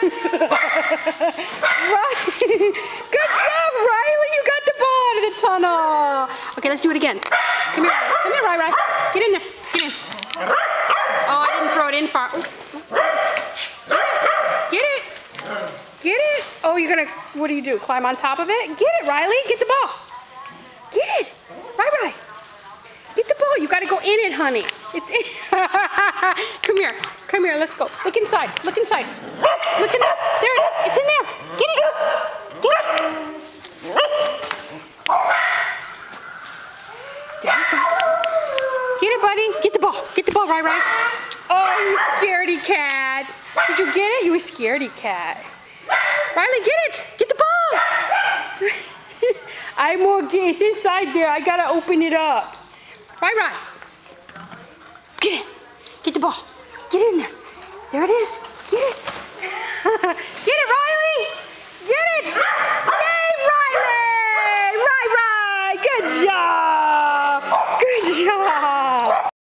Good job, Riley. You got the ball out of the tunnel. Okay, let's do it again. Come here. Come here, Riley. Get in there. Get in. Oh, I didn't throw it in far. Get it. Get it. Oh, you're going to, what do? Climb on top of it? Get it, Riley. Get the ball. Get it. Riley. Get the ball. You got to go in it, honey. It's in. Come here. Come here. Let's go. Look inside. Look inside. Look in there. There it is. It's in there. Get it. Get it. There you go. Get it, buddy. Get the ball. Get the ball, Riley. Oh, you scaredy cat. Did you get it? You a scaredy cat. Riley, get it. Get the ball. I'm okay. It's inside there. I got to open it up. Riley. Get it. Get the ball. Get in there. There it is. Get it. Get it, Riley. Get it. Yay, Riley. Riley. Good job. Good job.